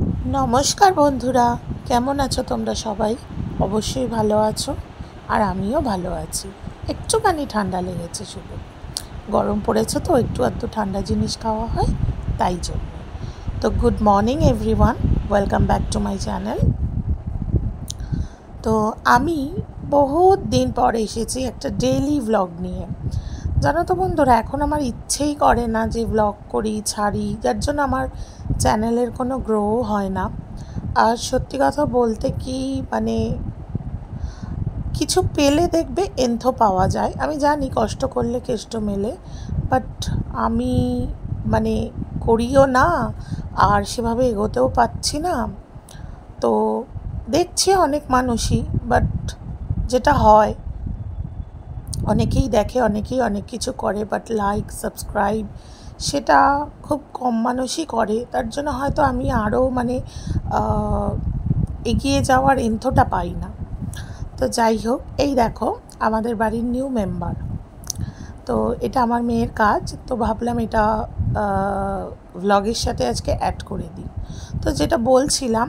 নমস্কার বন্ধুরা, কেমন আছো তোমরা সবাই? অবশ্যই ভালো আছো, আর আমিও ভালো আছি। একটুখানি ঠান্ডা লেগেছে, শুধু গরম পড়েছে তো একটু আধটু ঠান্ডা জিনিস খাওয়া হয়, তাই জন্য। তো good morning everyone, welcome back to my channel. তো আমি বহুত দিন পর এসেছি একটা ডেইলি ভ্লগ নিয়ে। জানো তো বন্ধুরা, এখন আমার ইচ্ছেই করে না যে ভ্লগ করি, ছাড়ি, যার জন্য আমার চ্যানেলের কোনো গ্রোও হয় না। আর সত্যি কথা বলতে কি, মানে কিছু পেলে দেখবে এন্থ পাওয়া যায়, আমি জানি কষ্ট করলে কেষ্ট মেলে, বাট আমি মানে করিও না, আর সেভাবে এগোতেও পাচ্ছি না। তো দেখছি অনেক মানুষই, বাট যেটা হয়, অনেকেই দেখে, অনেকেই অনেক কিছু করে, বাট লাইক সাবস্ক্রাইব সেটা খুব কম মানুষই করে। তার জন্য হয়তো আমি আরও এগিয়ে যাওয়ার এন্থটা পাই না। তো যাই হোক, এই দেখো আমাদের বাড়ির নিউ মেম্বার। তো এটা আমার মেয়ের কাজ, তো ভাবলাম এটা ভ্লগের সাথে আজকে অ্যাড করে দিই। তো যেটা বলছিলাম,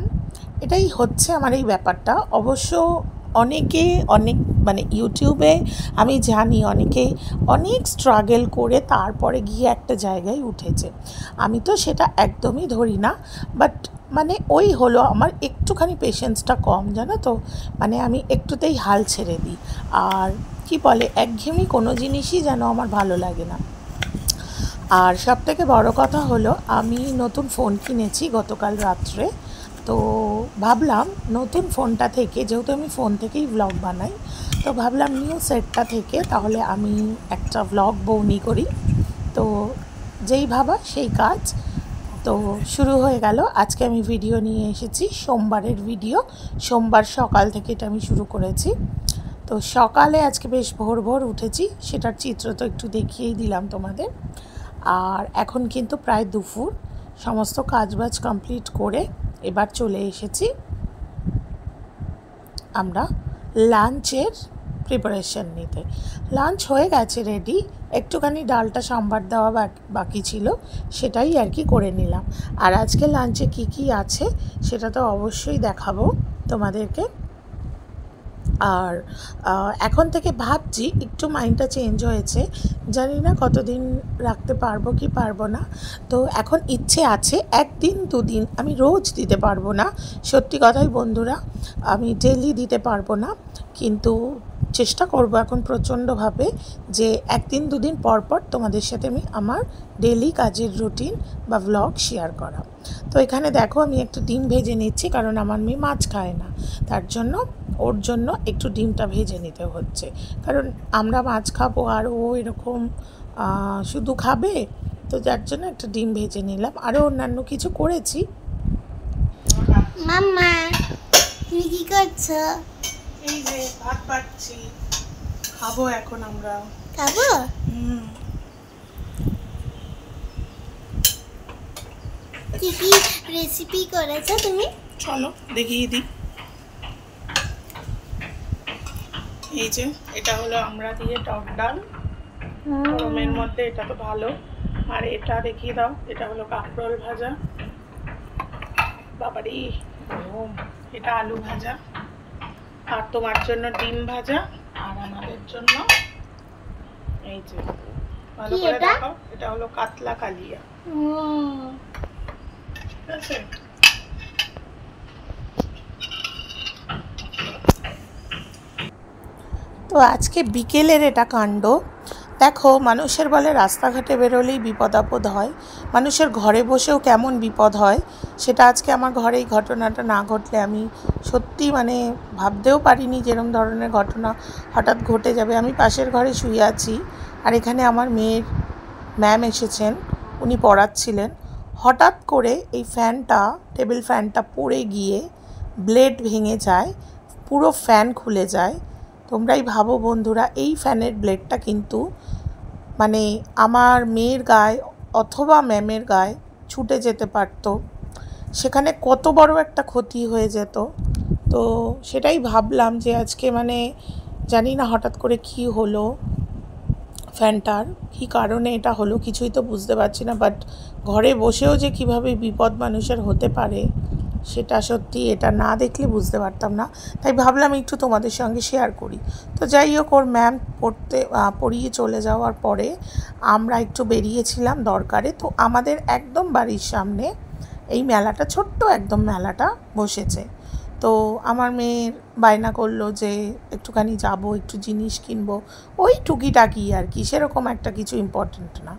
এটাই হচ্ছে আমার এই ব্যাপারটা। অবশ্য অনেকে অনেক ইউটিউবে আমি জানি অনেকে অনেক স্ট্রাগল করে তারপরে গিয়ে একটা জায়গায় উঠেছে। আমি তো সেটা একদমই ধরি না, বাট ওই হলো আমার একটুখানি পেশেন্সটা কম, জানো তো। আমি একটুতেই হাল ছেড়ে দিই, আর কি বলে, একঘেয়েমি কোনো জিনিসই যেন আমার ভালো লাগে না। আর সবথেকে বড় কথা হলো, আমি নতুন ফোন কিনেছি গতকাল রাত্রে। তো ভাবলাম নতুন ফোনটা থেকে, যেহেতু আমি ফোন থেকেই ভ্লগ বানাই, তো ভাবলাম নিউ সেটটা থেকে তাহলে আমি একটা ভ্লগ বৌনি করি। তো যেই ভাবা সেই কাজ। তো শুরু হয়ে গেল। আজকে আমি ভিডিও নিয়ে এসেছি, সোমবারের ভিডিও। সোমবার সকাল থেকে এটা আমি শুরু করেছি। তো সকালে আজকে বেশ ভোর ভোর উঠেছি, সেটার চিত্র তো একটু দেখিয়েই দিলাম তোমাদের। আর এখন কিন্তু প্রায় দুপুর, সমস্ত কাজবাজ কমপ্লিট করে এবার চলে এসেছি আমরা লাঞ্চের প্রিপারেশন নিতে। লাঞ্চ হয়ে গেছে রেডি, একটুখানি ডালটা সাম্বার দেওয়া বাকি ছিল, সেটাই আর কি করে নিলাম। আর আজকে লাঞ্চে কি কি আছে সেটা তো অবশ্যই দেখাবো তোমাদেরকে। আর এখন থেকে ভাবছি, একটু মাইন্ডটা চেঞ্জ হয়েছে, জানি না কতদিন রাখতে পারবো কি পারবো না। তো এখন ইচ্ছে আছে একদিন দুদিন, আমি রোজ দিতে পারবো না, সত্যি কথাই বন্ধুরা, আমি ডেলি দিতে পারবো না, কিন্তু চেষ্টা করব এখন প্রচণ্ডভাবে যে একদিন দুদিন পর পর তোমাদের সাথে আমি আমার ডেলি কাজের রুটিন বা ভ্লগ শেয়ার করা। তো এখানে দেখো আমি একটা ডিম ভেজে নিচ্ছি, কারণ আমার মেয়ে মাছ খায় না, তার জন্য ওর জন্য একটু ডিমটা ভেজে নিতে হচ্ছে। কারণ আমরা মাছ খাবো আর ও এরকম শুধু খাবে, তো যার জন্য একটা ডিম ভেজে নিলাম। আরও অন্যান্য কিছু করেছি। মাম্মা, তুমি কি করছো? এই যে ভাত বাড়ছি, খাবো এখন আমরা। খাবো? কি কি রেসিপি করেছো তুমি? চলো দেখিয়ে দিই। এই যে এটা হলো আমরা দিয়ে টক ডাল, গরমের মধ্যে এটা তো ভালো। আর এটা দেখিয়ে দাও, এটা হলো কাঁকরোল ভাজা, বাবারি গরম। এটা আলু ভাজা, আর তোমার জন্য ডিম ভাজা, আর আমাদের জন্য এই যে ভালো করে দেখো, এটা হলো কাতলা কালিয়া। ঠিক আছে। তো আজকে বিকেলের এটা কাণ্ড দেখো। মানুষের বলে রাস্তাঘাটে বেরোলেই বিপদ আপদ হয়, মানুষের ঘরে বসেও কেমন বিপদ হয়, সেটা আজকে আমার ঘরে এই ঘটনাটা না ঘটলে আমি সত্যি ভাবতেও পারিনি যেরকম ধরনের ঘটনা হঠাৎ ঘটে যাবে। আমি পাশের ঘরে শুয়ে আছি, আর এখানে আমার মেয়ের ম্যাম এসেছেন, উনি পড়াচ্ছিলেন। হঠাৎ করে এই ফ্যানটা, টেবিল ফ্যানটা পড়ে গিয়ে ব্লেড ভেঙে যায়, পুরো ফ্যান খুলে যায়। তোমরাই ভাবো বন্ধুরা, এই ফ্যানের ব্লেডটা কিন্তু আমার মেয়ের গায়ে অথবা ম্যামের গায়ে ছুটে যেতে পারত, সেখানে কত বড় একটা ক্ষতি হয়ে যেত। তো সেটাই ভাবলাম যে আজকে জানি না হঠাৎ করে কি হলো, ফ্যানটার কী কারণে এটা হলো কিছুই তো বুঝতে পারছি না, বাট ঘরে বসেও যে কীভাবে বিপদ মানুষের হতে পারে সেটা সত্যি এটা না দেখলে বুঝতে পারতাম না, তাই ভাবলাম একটু তোমাদের সঙ্গে শেয়ার করি। তো যাই হোক, ওর ম্যাম পড়িয়ে চলে যাওয়ার পরে আমরা একটু বেরিয়েছিলাম দরকারে। তো আমাদের একদম বাড়ির সামনে এই মেলাটা, ছোট্ট একদম মেলাটা বসেছে। তো আমার মেয়ের বায়না করলো যে একটুখানি যাব, একটু জিনিস কিনবো, ওই টুকিটাকি আর কি, সেরকম একটা কিছু ইম্পর্টেন্ট না।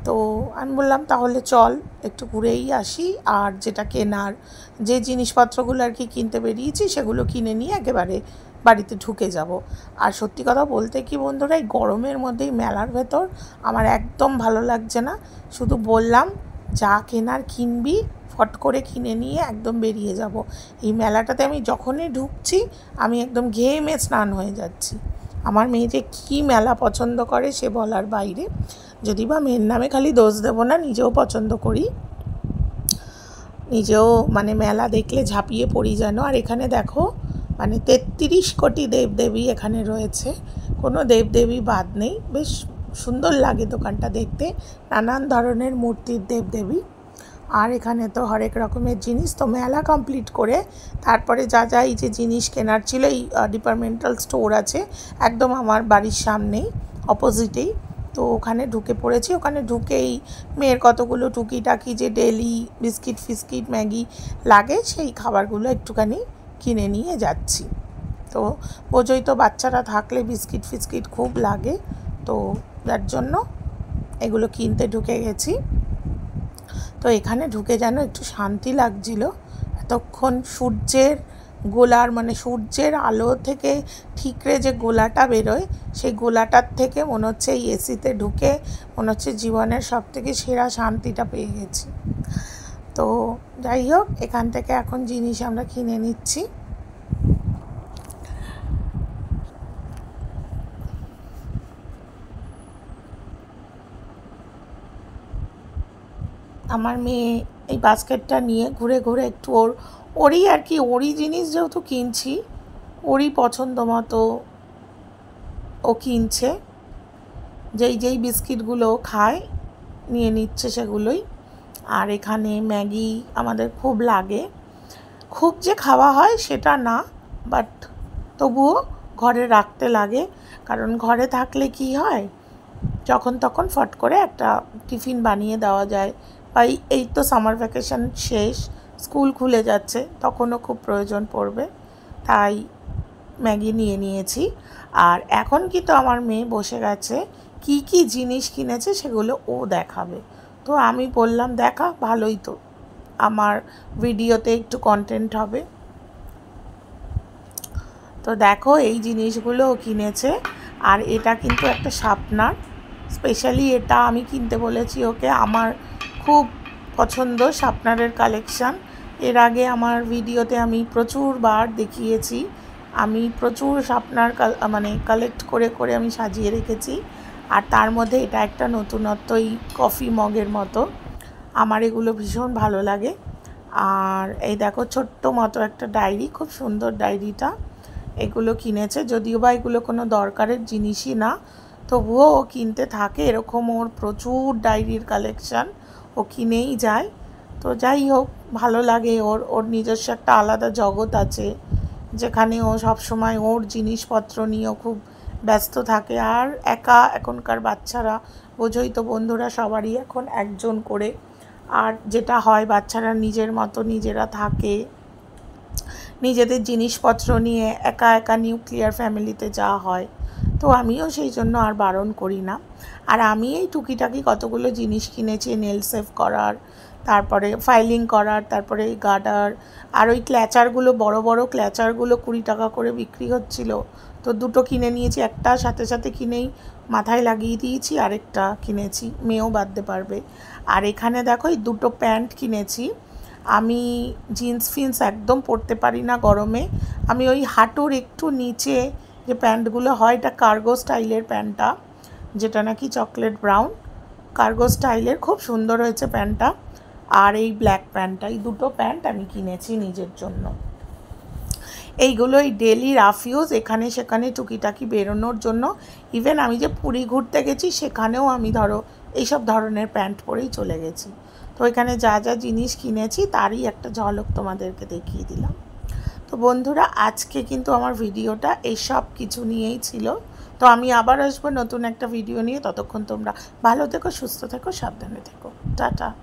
তো আমি বললাম তাহলে চল একটু ঘুরেই আসি, আর যেটা কেনার, যে জিনিসপত্রগুলো আর কি কিনতে বেরিয়েছি সেগুলো কিনে নিয়ে একেবারে বাড়িতে ঢুকে যাব। আর সত্যি কথা বলতে কি বন্ধুরা, এই গরমের মধ্যেই মেলার ভেতর আমার একদম ভালো লাগছে না। শুধু বললাম যা কেনার কিনবি, ফট করে কিনে নিয়ে একদম বেরিয়ে যাব। এই মেলাটাতে আমি যখনই ঢুকছি আমি একদম ঘেমে স্নান হয়ে যাচ্ছি। আমার মেয়ে যে কী মেলা পছন্দ করে সে বলার বাইরে। যদি বা মেয়ের নামে খালি দোষ দেবো না, নিজেও পছন্দ করি, নিজেও মানে মেলা দেখলে ঝাঁপিয়ে পড়ি যেন। আর এখানে দেখো মানে 33 কোটি দেবদেবী এখানে রয়েছে, কোনো দেবদেবী বাদ নেই। বেশ সুন্দর লাগে দোকানটা দেখতে, নানান ধরনের মূর্তির দেবদেবী। আর এখানে তো হরেক রকমের জিনিস। তো মেলা কমপ্লিট করে তারপরে যা যা এই যে জিনিস কেনার ছিল, এই ডিপার্টমেন্টাল স্টোর আছে একদম আমার বাড়ির সামনেই, অপোজিটেই। তো ওখানে ঢুকে পড়েছি। ওখানে ঢুকেই মেয়ের কতগুলো টুকিটাকি যে ডেলি বিস্কিট ফিস্কিট ম্যাগি লাগে সেই খাবারগুলো একটুখানি কিনে নিয়ে যাচ্ছি। তো বোঝোই তো, বাচ্চারা থাকলে বিস্কিট ফিস্কিট খুব লাগে, তো যার জন্য এগুলো কিনতে ঢুকে গেছি। তো এখানে ঢুকে যেন একটু শান্তি লাগছিল। এতক্ষণ সূর্যের গোলার মানে সূর্যের আলো থেকে ঠিকরে যে গোলাটা বেরোয়, সেই গোলাটার থেকে মনে হচ্ছে এই এসিতে ঢুকে মনে হচ্ছে জীবনের সবথেকে সেরা শান্তিটা পেয়ে গেছি। তো যাই হোক, এখান থেকে এখন জিনিস আমরা কিনে নিচ্ছি। আমার মেয়ে এই বাস্কেটটা নিয়ে ঘুরে ঘুরে একটু ওরই আর কি, ওরই জিনিস যেহেতু কিনছি, ওরই পছন্দ মতো ও কিনছে। যেই যেই বিস্কিটগুলো খায় নিয়ে নিচ্ছে সেগুলোই। আর এখানে ম্যাগি আমাদের খুব লাগে, খুব যে খাওয়া হয় সেটা না, বাট তবুও ঘরে রাখতে লাগে। কারণ ঘরে থাকলে কি হয়, যখন তখন ফট করে একটা টিফিন বানিয়ে দেওয়া যায়। বা এই তো সামার ভ্যাকেশন শেষ, স্কুল খুলে যাচ্ছে, তখনও খুব প্রয়োজন পড়বে, তাই ম্যাগি নিয়ে নিয়েছি। আর এখন কি তো আমার মেয়ে বসে গেছে, কি কি জিনিস কিনেছে সেগুলো ও দেখাবে। তো আমি বললাম দেখা, ভালোই তো, আমার ভিডিওতে একটু কন্টেন্ট হবে। তো দেখো এই জিনিসগুলো ও কিনেছে। আর এটা কিন্তু একটা শার্পনার, স্পেশালি এটা আমি কিনতে বলেছি ওকে, আমার খুব পছন্দ শার্পনারের কালেকশান। এর আগে আমার ভিডিওতে আমি প্রচুরবার দেখিয়েছি, আমি প্রচুর শার্পনার মানে কালেক্ট করে করে আমি সাজিয়ে রেখেছি। আর তার মধ্যে এটা একটা নতুনত্ব, এই কফি মগের মতো, আমার এগুলো ভীষণ ভালো লাগে। আর এই দেখো ছোট্ট মতো একটা ডায়েরি, খুব সুন্দর ডায়েরিটা, এগুলো কিনেছে। যদিও বা এগুলো কোনো দরকারের জিনিসই না, তবুও ও কিনতে থাকে, এরকম ওর প্রচুর ডায়েরির কালেকশান, ও কিনেই যায়। তো যাই হোক, ভালো লাগে, ওর নিজস্ব একটা আলাদা জগৎ আছে, যেখানে ও সবসময় ওর জিনিসপত্র নিয়েও খুব ব্যস্ত থাকে। আর একা, এখনকার বাচ্চারা বোঝোই তো বন্ধুরা, সবারই এখন একজন করে। আর যেটা হয়, বাচ্চারা নিজের মতো নিজেরা থাকে, নিজেদের জিনিসপত্র নিয়ে একা একা নিউক্লিয়ার ফ্যামিলিতে যা হয়। তো আমিও সেই জন্য আর বারণ করি না। আর আমি এই টুকিটাকি কতগুলো জিনিস কিনেছি, নেল সেভ করার, তারপরে ফাইলিং করার, তারপরে এই গার্ডার, আর ওই ক্ল্যাচারগুলো, বড় বড় ক্ল্যাচারগুলো 20 টাকা করে বিক্রি হচ্ছিল, তো দুটো কিনে নিয়েছি। একটা সাথে সাথে কিনেই মাথায় লাগিয়ে দিয়েছি, আরেকটা কিনেছি, মেয়েও বাঁধতে পারবে। আর এখানে দেখো এই দুটো প্যান্ট কিনেছি। আমি জিন্স ফিন্স একদম পরতে পারি না গরমে, আমি ওই হাঁটুর একটু নিচে যে প্যান্টগুলো হয়, এটা কার্গো স্টাইলের প্যান্টটা, যেটা নাকি চকলেট ব্রাউন, কার্গো স্টাইলের, খুব সুন্দর হয়েছে প্যান্টটা। আর এই ব্ল্যাক প্যান্টটা, এই দুটো প্যান্ট আমি কিনেছি নিজের জন্য। এইগুলো এই ডেলি রাফ ইউজ, এখানে সেখানে টুকিটাকি বেরোনোর জন্য। ইভেন আমি যে পুরী ঘুরতে গেছি সেখানেও আমি ধরো এইসব ধরনের প্যান্ট পরেই চলে গেছি। তো এখানে যা যা জিনিস কিনেছি তারই একটা ঝলক তোমাদেরকে দেখিয়ে দিলাম। তো বন্ধুরা, আজকে কিন্তু আমার ভিডিওটা এই সব কিছু নিয়েই ছিল। তো আমি আবার আসবো নতুন একটা ভিডিও নিয়ে। ততক্ষণ তোমরা ভালো থেকো, সুস্থ থেকো, সাবধানে থেকো। টাটা।